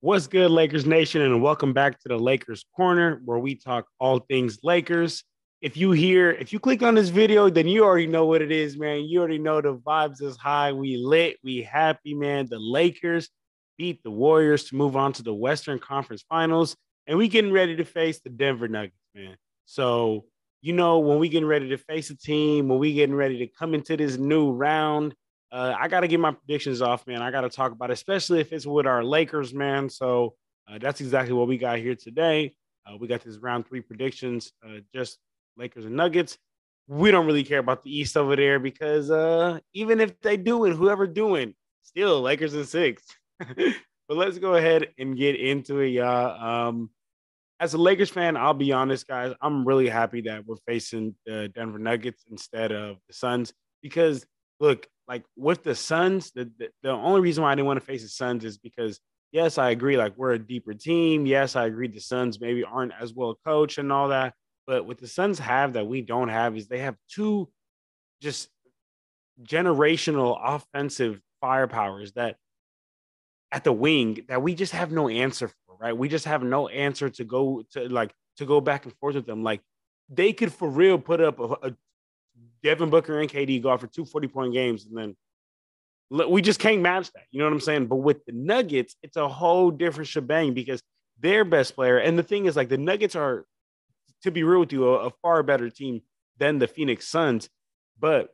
What's good, Lakers Nation, and welcome back to the Lakers Corner, where we talk all things Lakers. If you click on this video, then you already know what it is, man. You already know the vibes is high. We lit, we happy, man. The Lakers beat the Warriors to move on to the Western Conference Finals, and we getting ready to face the Denver Nuggets, man. So, when we getting ready to face a team, when we getting ready to come into this new round, I got to get my predictions off, man. I got to talk about it, especially if it's with our Lakers, man. So that's exactly what we got here today. We got this round three predictions, just Lakers and Nuggets. We don't really care about the East over there because even if they do it, whoever doing, still Lakers in six. But let's go ahead and get into it, y'all. As a Lakers fan, I'll be honest, guys. I'm really happy that we're facing the Denver Nuggets instead of the Suns because look, like with the Suns, the only reason why I didn't want to face the Suns is because yes, I agree, like we're a deeper team. Yes, I agree the Suns maybe aren't as well coached and all that. But what the Suns have that we don't have is they have two just generational offensive firepowers that at the wing that we just have no answer for, right? We just have no answer to go back and forth with them. Like they could for real put up a Devin Booker and KD go out for 240-point games, and then we just can't match that. You know what I'm saying? But with the Nuggets, it's a whole different shebang because their best player, and the thing is, like the Nuggets are, to be real with you, a far better team than the Phoenix Suns. But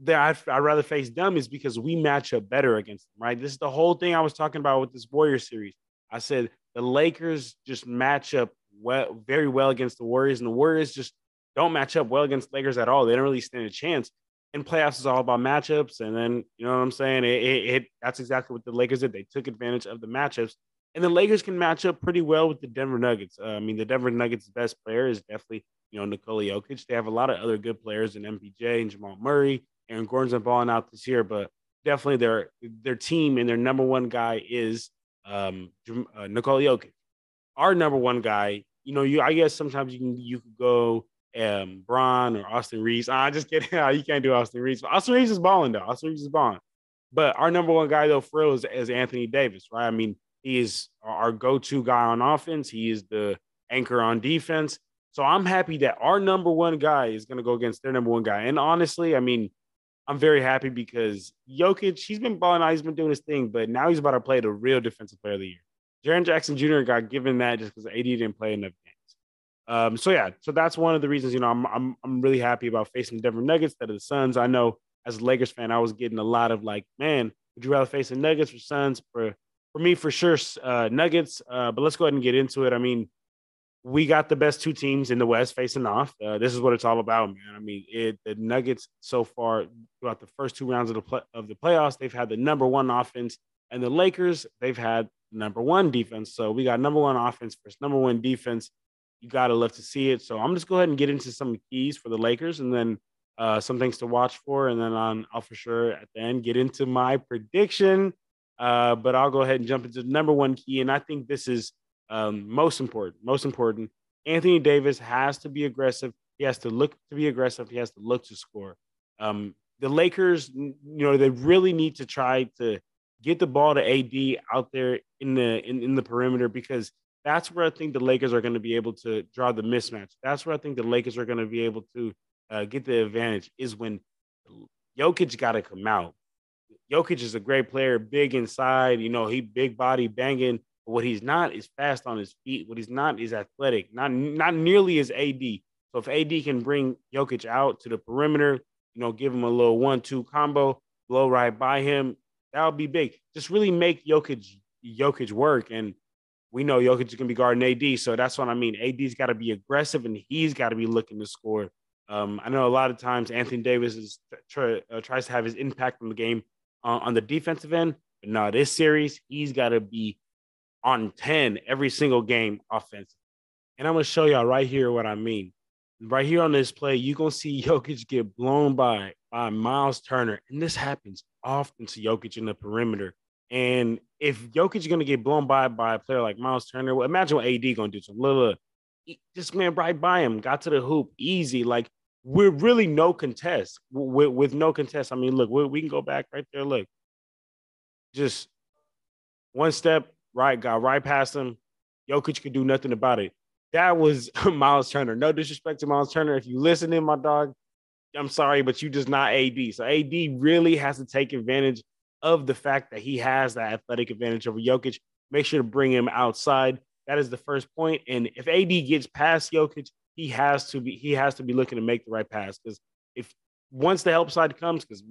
I'd rather face them is because we match up better against them, right? This is the whole thing I was talking about with this Warrior series. I said the Lakers just match up very well against the Warriors, and the Warriors just don't match up well against Lakers at all. They don't really stand a chance. And playoffs is all about matchups. And then, you know what I'm saying? That's exactly what the Lakers did. They took advantage of the matchups. And the Lakers can match up pretty well with the Denver Nuggets. I mean, the Denver Nuggets' best player is definitely, Nikola Jokic. They have a lot of other good players in MPJ and Jamal Murray. Aaron Gordon's been balling out this year, but definitely their team and their number one guy is Nikola Jokic. Our number one guy, I guess sometimes you could go Braun or Austin Reeves. I just kidding. You can't do Austin Reeves. But Austin Reeves is balling though. Austin Reeves is balling. But our number one guy though, for real, is Anthony Davis, right? I mean, he is our go-to guy on offense. He is the anchor on defense. So I'm happy that our number one guy is going to go against their number one guy. And honestly, I mean, I'm very happy because Jokic, he's been balling out, he's been doing his thing, but now he's about to play the real defensive player of the year. Jaren Jackson Jr. got given that just because AD didn't play enough games. So that's one of the reasons, I'm really happy about facing the Denver Nuggets instead of the Suns. I know as a Lakers fan, I was getting a lot of like, man, would you rather face the Nuggets or Suns? For me, for sure, Nuggets. But let's go ahead and get into it. I mean, we got the best two teams in the West facing off. This is what it's all about, man. I mean, the Nuggets so far throughout the first two rounds of the playoffs, they've had the number one offense, and the Lakers they've had number one defense. So we got number one offense versus number one defense. You gotta love to see it. So I'm just go ahead and get into some keys for the Lakers, and then some things to watch for, and then I'll for sure at the end get into my prediction. But I'll go ahead and jump into the number one key, and I think this is most important. Most important. Anthony Davis has to be aggressive. He has to look to be aggressive. He has to look to score. The Lakers, they really need to try to get the ball to AD out there in the perimeter because that's where I think the Lakers are going to be able to draw the mismatch. That's where I think the Lakers are going to be able to get the advantage is when Jokic got to come out. Jokic is a great player, big inside. He big body banging. But what he's not is fast on his feet. What he's not is athletic. Not nearly as AD. So if AD can bring Jokic out to the perimeter, give him a little 1-2 combo, blow right by him, that would be big. Just really make Jokic work. And we know Jokic is going to be guarding AD. So that's what I mean. AD's got to be aggressive and he's got to be looking to score. I know a lot of times Anthony Davis tries to have his impact on the game on the defensive end. But no, this series, he's got to be on 10 every single game offensive. And I'm going to show y'all right here what I mean. Right here on this play, you're going to see Jokic get blown by Miles Turner. And this happens often to Jokic in the perimeter. And if Jokic is going to get blown by a player like Miles Turner, well, imagine what AD going to do. Some little, just man right by him, got to the hoop, easy. Like, we're really no contest. With no contest, I mean, look, we can go back right there. Look, just one step, right, got right past him. Jokic could do nothing about it. That was Miles Turner. No disrespect to Miles Turner. If you listen in, my dog, I'm sorry, but you just not AD. So AD really has to take advantage of the fact that he has that athletic advantage over Jokic. Make sure to bring him outside. That is the first point. And if AD gets past Jokic, he has to be looking to make the right pass. Because if once the help side comes, because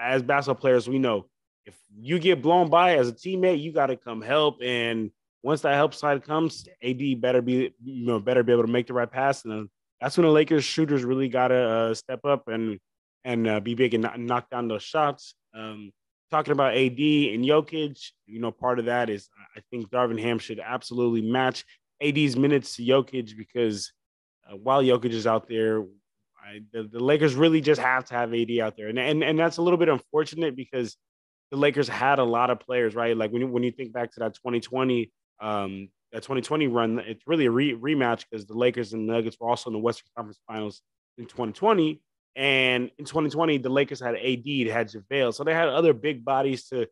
as basketball players, we know if you get blown by as a teammate, you got to come help. And once that help side comes, AD better be able to make the right pass. And that's when the Lakers shooters really got to step up and be big and knock down those shots. Talking about AD and Jokic, part of that is I think Darvin Ham should absolutely match AD's minutes to Jokic because while Jokic is out there, the Lakers really just have to have AD out there, and that's a little bit unfortunate because the Lakers had a lot of players, right? Like when you think back to that 2020 run, it's really a rematch because the Lakers and the Nuggets were also in the Western Conference Finals in 2020. And in 2020, the Lakers had AD, they had JaVale. So they had other big bodies to,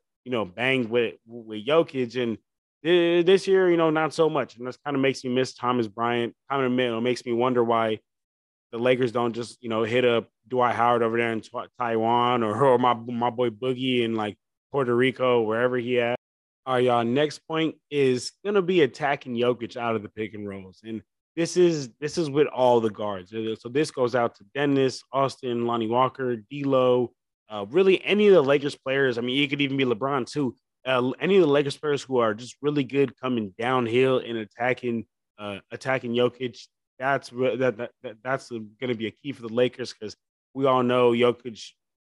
bang with Jokic. And this year, not so much. And this kind of makes me miss Thomas Bryant. Kind of makes me wonder why the Lakers don't just, hit up Dwight Howard over there in Taiwan or my boy Boogie in like Puerto Rico, wherever he at. All right, y'all. Next point is gonna be attacking Jokic out of the pick and rolls, and this is with all the guards. So this goes out to Dennis, Austin, Lonnie Walker, D'Lo, really any of the Lakers players. I mean, it could even be LeBron too. Any of the Lakers players who are just really good coming downhill and attacking Jokic. That's going to be a key for the Lakers because we all know Jokic,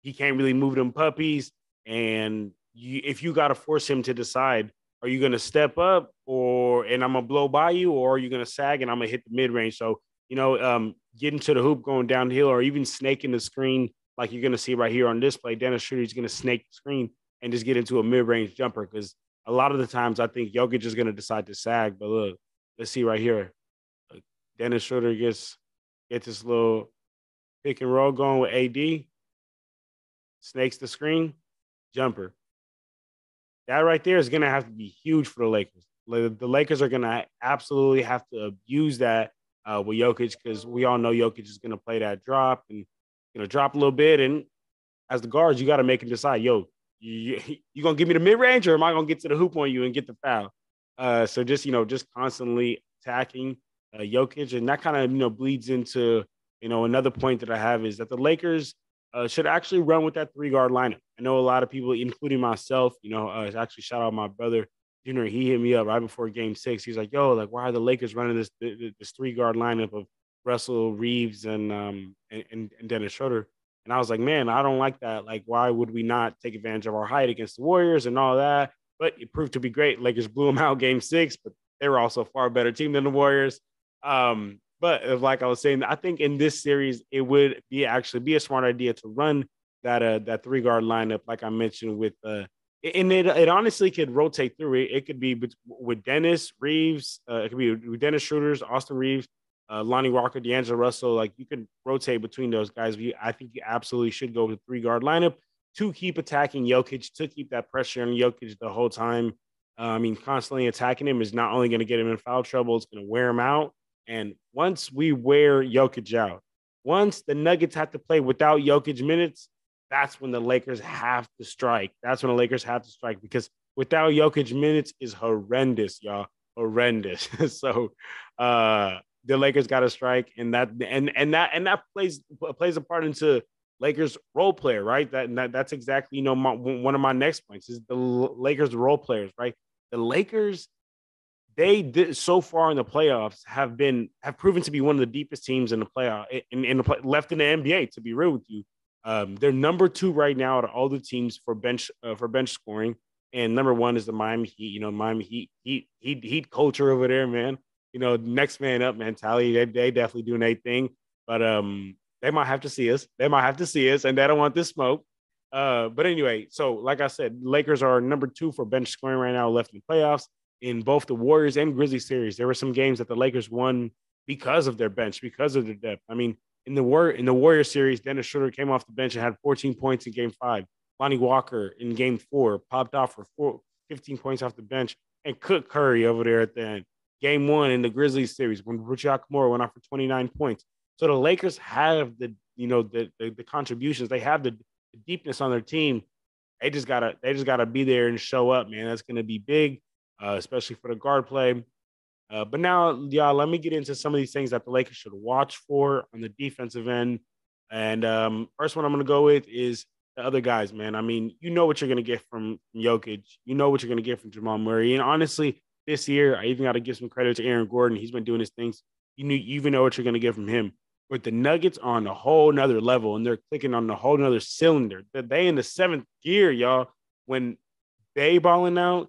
he can't really move them puppies, and if you got to force him to decide, are you going to step up and I'm going to blow by you, or are you going to sag and I'm going to hit the mid range? So, getting to the hoop, going downhill, or even snaking the screen, like you're going to see right here on this play, Dennis Schroeder is going to snake the screen and just get into a mid range jumper. Because a lot of the times I think Jokic is going to decide to sag. But look, let's see right here. Dennis Schroeder gets this little pick and roll going with AD, snakes the screen, jumper. That right there is going to have to be huge for the Lakers. The Lakers are going to absolutely have to abuse that with Jokic because we all know Jokic is going to play that drop and drop a little bit. And as the guards, you got to make him decide, you going to give me the mid range or am I going to get to the hoop on you and get the foul? So just constantly attacking Jokic, and that kind of bleeds into another point that I have is that the Lakers should actually run with that 3-guard lineup. I know a lot of people, including myself, actually shout out my brother, Junior. He hit me up right before Game 6. He's like, "Yo, like, why are the Lakers running this 3-guard lineup of Russell, Reeves, and Dennis Schroeder?" And I was like, "Man, I don't like that. Like, why would we not take advantage of our height against the Warriors and all that?" But it proved to be great. Lakers blew them out Game 6, but they were also a far better team than the Warriors. But like I was saying, I think in this series, it would be a smart idea to run that 3-guard lineup, like I mentioned, with and it honestly could rotate through. It could be with Dennis Reeves, it could be with Dennis Schroeder's, Austin Reeves, Lonnie Walker, D'Angelo Russell. Like you could rotate between those guys. I think you absolutely should go with a 3-guard lineup to keep attacking Jokic, to keep that pressure on Jokic the whole time. I mean, constantly attacking him is not only going to get him in foul trouble, it's going to wear him out. And once we wear Jokic out, once the Nuggets have to play without Jokic minutes, that's when the Lakers have to strike. Because without Jokic minutes is horrendous, y'all. Horrendous. So the Lakers got to strike, and that plays a part into Lakers role player, right? That's exactly one of my next points is the Lakers role players, right? The Lakers, they did so far in the playoffs have proven to be one of the deepest teams in the playoff left in the NBA. To be real with you, they're number 2 right now out of all the teams for bench scoring, and number 1 is the Miami Heat. Miami Heat culture over there, man. Next man up mentality. They definitely doing their thing, but they might have to see us. And they don't want this smoke. But anyway, so like I said, Lakers are number 2 for bench scoring right now left in the playoffs. In both the Warriors and Grizzlies series, there were some games that the Lakers won because of their bench, because of their depth. I mean, in the Warriors series, Dennis Schroeder came off the bench and had 14 points in Game 5. Lonnie Walker in Game 4 popped off for 15 points off the bench. and cook Curry over there at the end. Game 1 in the Grizzlies series when Rui Hachimura went off for 29 points. So the Lakers have the contributions. They have the deepness on their team. They just gotta be there and show up, man. That's gonna be big, especially for the guard play. But now, y'all, let me get into some of these things that the Lakers should watch for on the defensive end. And first one I'm going to go with is the other guys, man. I mean, you know what you're going to get from Jokic. You know what you're going to get from Jamal Murray. And honestly, this year, I even got to give some credit to Aaron Gordon. He's been doing his things. You even know what you're going to get from him. But the Nuggets are on a whole nother level, and they're clicking on a whole nother cylinder. They in the seventh gear, y'all. When they balling out,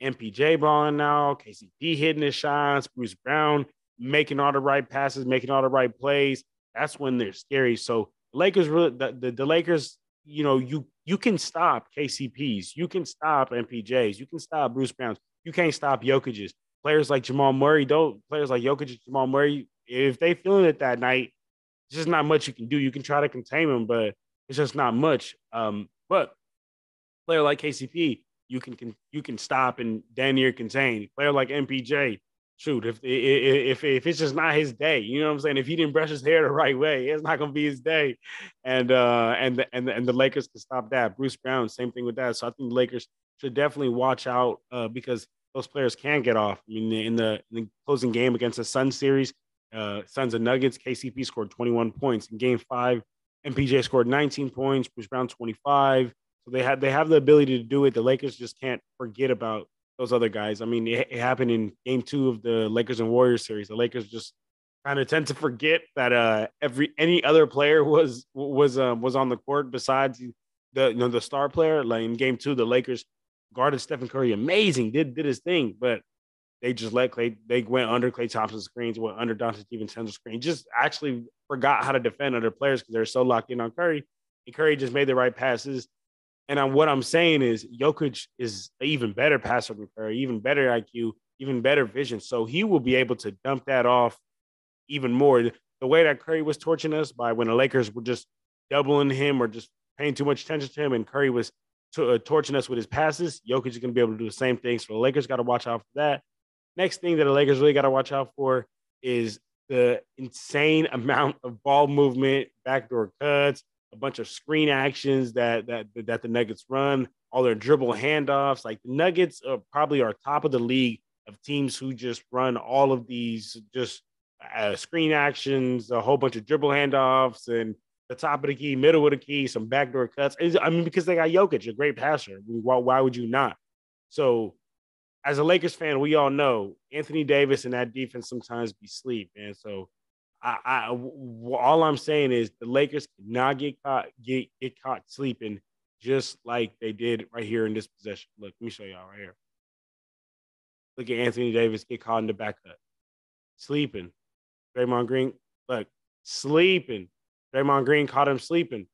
MPJ balling now, KCP hitting his shots, Bruce Brown making all the right passes, making all the right plays. That's when they're scary. So Lakers really the Lakers, you can stop KCPs, you can stop MPJs, you can stop Bruce Browns, you can't stop Jokic's. Players like Jamal Murray, players like Jokic and Jamal Murray, if they feeling it that night, it's just not much you can do. You can try to contain them, but it's just not much. But player like KCP, you can stop and damn near contain. Player like MPJ, shoot, if it's just not his day, you know what I'm saying? If he didn't brush his hair the right way, it's not gonna be his day. And the Lakers can stop that. Bruce Brown, same thing with that. So I think the Lakers should definitely watch out because those players can get off. I mean, in the closing game against the Suns series, Suns and Nuggets, KCP scored 21 points. In Game 5, MPJ scored 19 points. Bruce Brown 25. So they have the ability to do it. The Lakers just can't forget about those other guys. I mean, it happened in Game 2 of the Lakers and Warriors series. The Lakers just kind of tend to forget that any other player was on the court besides the star player. Like in Game 2, the Lakers guarded Stephen Curry amazing, did his thing, but they just let Clay. They went under Klay Thompson's screens, went under Doncic DiVincenzo's screen. Just actually forgot how to defend other players because they're so locked in on Curry. And Curry just made the right passes. And what I'm saying is Jokic is an even better passer than Curry, even better IQ, even better vision. So he will be able to dump that off even more. The way that Curry was torching us by when the Lakers were just doubling him or just paying too much attention to him, and Curry was torching us with his passes, Jokic is going to be able to do the same thing. So the Lakers got to watch out for that. Next thing that the Lakers really got to watch out for is the insane amount of ball movement, backdoor cuts, a bunch of screen actions that the Nuggets run, all their dribble handoffs. Like the Nuggets are probably top of the league of teams who just run all of these just screen actions, a whole bunch of dribble handoffs, and the top of the key, middle of the key, some backdoor cuts. I mean, because they got Jokic, a great passer. Why would you not? So as a Lakers fan, we all know Anthony Davis and that defense sometimes be sleep, man. So all I'm saying is the Lakers cannot get caught sleeping, just like they did right here in this possession. Look, let me show y'all right here. Look at Anthony Davis get caught in the back cut, sleeping. Draymond Green, look, sleeping. Draymond Green caught him sleeping.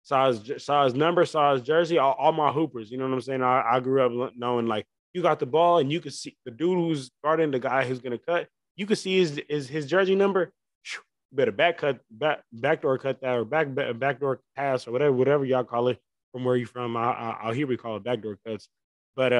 Saw his number, saw his jersey. All my hoopers, you know what I'm saying? I grew up knowing like you got the ball and you could see the dude who's guarding the guy who's gonna cut. You could see his jersey number. Better backdoor cut that, or backdoor pass, or whatever y'all call it from where you from. I'll hear we call it backdoor cuts. But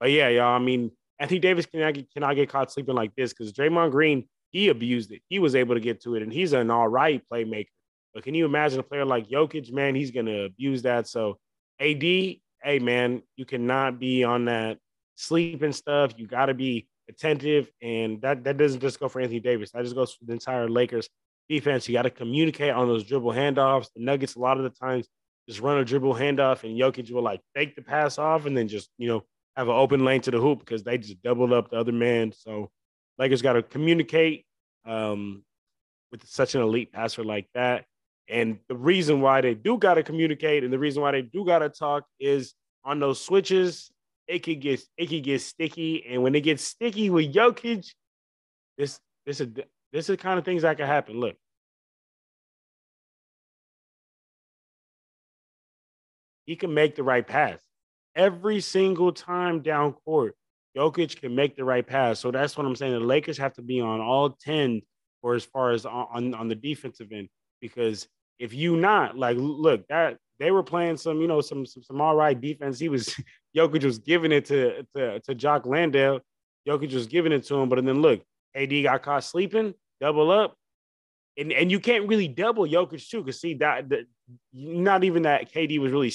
yeah, y'all. I mean, Anthony Davis cannot get caught sleeping like this because Draymond Green, he abused it. He was able to get to it, and he's an all right playmaker. But can you imagine a player like Jokic, man? He's gonna abuse that. So AD, hey man, you cannot be on that sleeping stuff. You got to be attentive, and that doesn't just go for Anthony Davis. That just goes for the entire Lakers defense. You got to communicate on those dribble handoffs. The Nuggets, a lot of the times, just run a dribble handoff, and Jokic will like fake the pass off and then just have an open lane to the hoop because they just doubled up the other man. So Lakers got to communicate with such an elite passer like that. And the reason why they do got to communicate and the reason why they do got to talk is on those switches. It could get sticky, and when it gets sticky with Jokic, this is the kind of things that can happen. Look, he can make the right pass every single time down court. Jokic can make the right pass, so that's what I'm saying. The Lakers have to be on all 10 for as far as on the defensive end, because if you not like, look, that they were playing some, some all right defense. Jokic was giving it to Jock Landale. Jokic was giving it to him, but then look, AD got caught sleeping, double up, and you can't really double Jokic too, because see not even that KD was really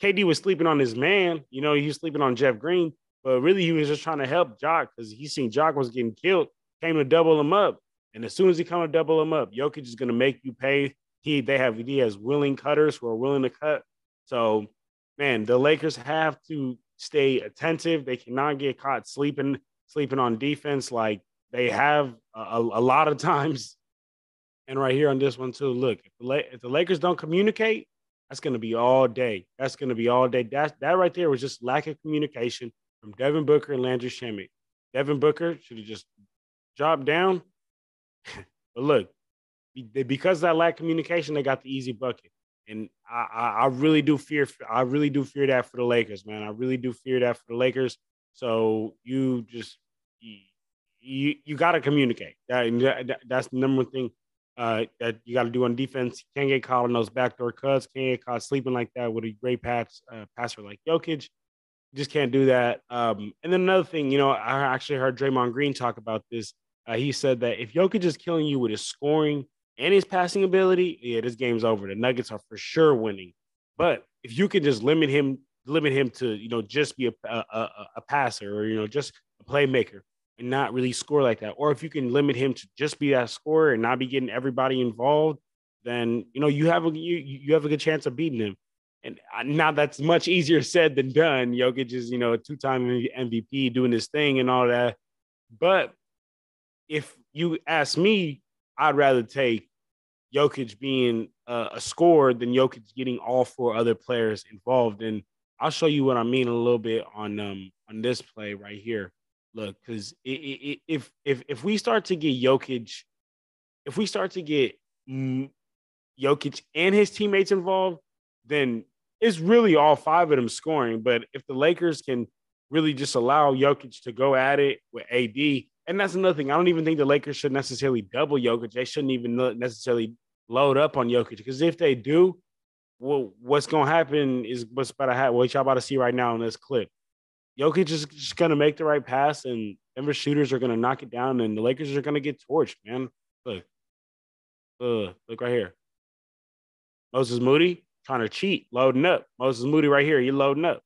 KD was sleeping on his man. He was sleeping on Jeff Green, but really he was just trying to help Jock because he seen Jock was getting killed, came to double him up. And as soon as he come to double him up, Jokic is going to make you pay. He has willing cutters who are willing to cut. So, man, the Lakers have to stay attentive. They cannot get caught sleeping on defense like they have a lot of times. And right here on this one too, look, if the Lakers don't communicate, that's going to be all day. That's going to be all day. That right there was just lack of communication from Devin Booker and Landry Shamet. Devin Booker should have just dropped down. But look, because of that lack of communication, they got the easy bucket. And I really do fear that for the Lakers, man. I really do fear that for the Lakers. So you got to communicate. That's the number one thing that you got to do on defense. You can't get caught on those backdoor cuts. Can't get caught sleeping like that with a great passer like Jokic. You just can't do that. And then another thing, I actually heard Draymond Green talk about this. He said that if Jokic is killing you with his scoring and his passing ability, yeah, this game's over. The Nuggets are for sure winning. But if you can just limit him to just be a passer or just a playmaker and not really score like that, or if you can limit him to just be that scorer and not be getting everybody involved, then you have a good chance of beating him. And now that's much easier said than done. Jokic is a two-time MVP doing his thing and all that, but if you ask me, I'd rather take Jokic being a scorer than Jokic getting all four other players involved. And I'll show you what I mean a little bit on this play right here. Look, because if we start to get Jokic, Jokic and his teammates involved, then it's really all five of them scoring. But if the Lakers can really just allow Jokic to go at it with AD. And that's another thing. I don't even think the Lakers should necessarily double Jokic. They shouldn't even necessarily load up on Jokic, because if they do, well, what's going to happen is what's about to happen. What y'all about to see right now in this clip. Jokic is just going to make the right pass, and Denver shooters are going to knock it down, and the Lakers are going to get torched, man. Look right here. Moses Moody trying to cheat, loading up. Moses Moody right here, he loading up.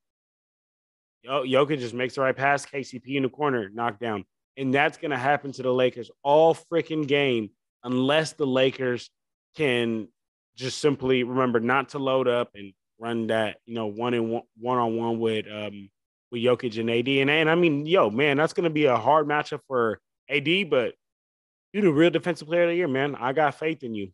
Jokic just makes the right pass. KCP in the corner, knocked down. And that's going to happen to the Lakers all freaking game unless the Lakers can just simply remember not to load up and run that, one-on-one with Jokic and AD. And I mean, man, that's going to be a hard matchup for AD, but you're the real defensive player of the year, man. I got faith in you.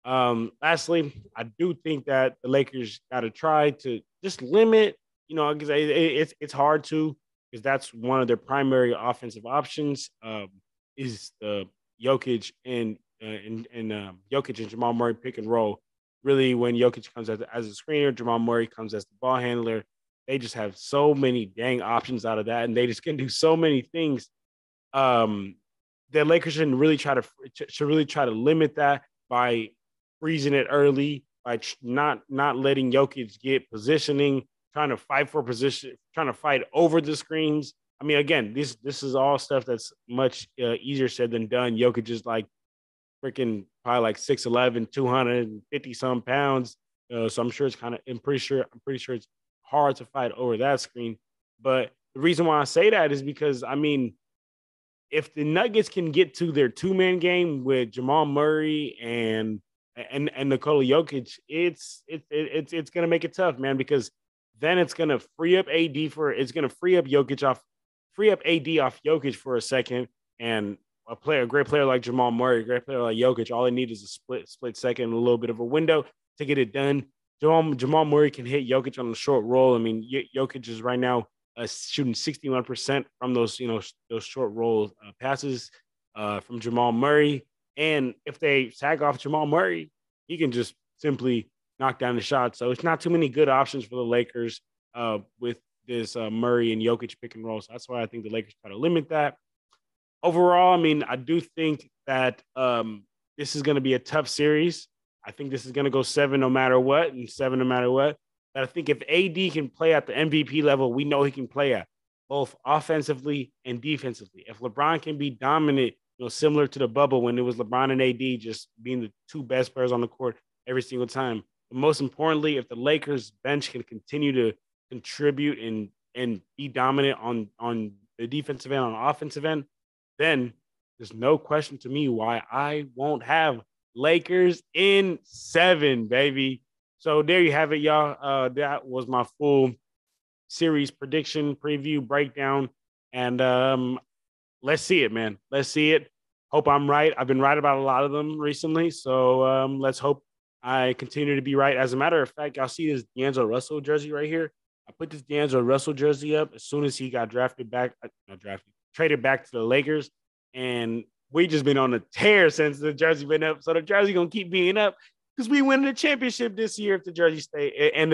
Lastly, I do think that the Lakers got to try to just limit, because it's hard to, because that's one of their primary offensive options, is Jokic and Jokic and Jamal Murray pick and roll. Really, when Jokic comes as a screener, Jamal Murray comes as the ball handler. They just have so many dang options out of that, and they just can do so many things. The Lakers should really try to limit that by freezing it early, by not letting Jokic get positioning, trying to fight for position, trying to fight over the screens. I mean, again, this is all stuff that's much easier said than done. Jokic is like freaking probably like 6'11", 250 some pounds. So I'm sure I'm pretty sure it's hard to fight over that screen. But the reason why I say that is because, I mean, if the Nuggets can get to their two-man game with Jamal Murray and Nikola Jokic, it's going to make it tough, man, because then it's going to free up AD off Jokic for a second, and a great player like Jamal Murray, a great player like Jokic, all they need is a split second, a little bit of a window to get it done. Jamal Murray can hit Jokic on the short roll. I mean, Jokic is right now shooting 61% from those short roll passes from Jamal Murray. And if they tag off Jamal Murray, he can just simply knock down the shot. So it's not too many good options for the Lakers with this Murray and Jokic pick and roll. So that's why I think the Lakers try to limit that. Overall, I mean, I do think that this is going to be a tough series. I think this is going to go 7 no matter what, and 7 no matter what. But I think if AD can play at the MVP level, we know he can play at both offensively and defensively. If LeBron can be dominant, similar to the bubble when it was LeBron and AD just being the two best players on the court every single time. But most importantly, if the Lakers bench can continue to contribute and be dominant on the defensive end, on the offensive end, then there's no question to me why I won't have Lakers in 7, baby. So there you have it, y'all. That was my full series prediction, preview, breakdown. And let's see it, man. Let's see it. Hope I'm right. I've been right about a lot of them recently. So let's hope I continue to be right. As a matter of fact, y'all see this D'Angelo Russell jersey right here. I put this D'Angelo Russell jersey up as soon as he got traded back to the Lakers. And we just been on a tear since the jersey been up. So the jersey going to keep being up because we win the championship this year if the jersey stay. And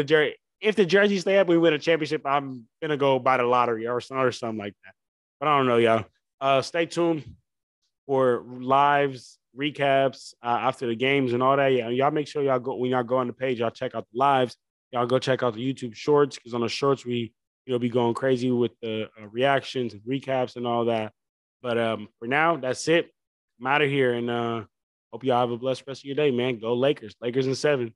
if the jersey stay up, we win a championship, I'm going to go buy the lottery or something like that. But I don't know, y'all. Stay tuned for lives, recaps after the games and all that. Yeah, y'all make sure y'all go when y'all go on the page, y'all check out the lives. Y'all go check out the YouTube shorts because on the shorts we be going crazy with the reactions and recaps and all that. But for now, that's it. I'm out of here and hope y'all have a blessed rest of your day, man. Go Lakers. Lakers in 7.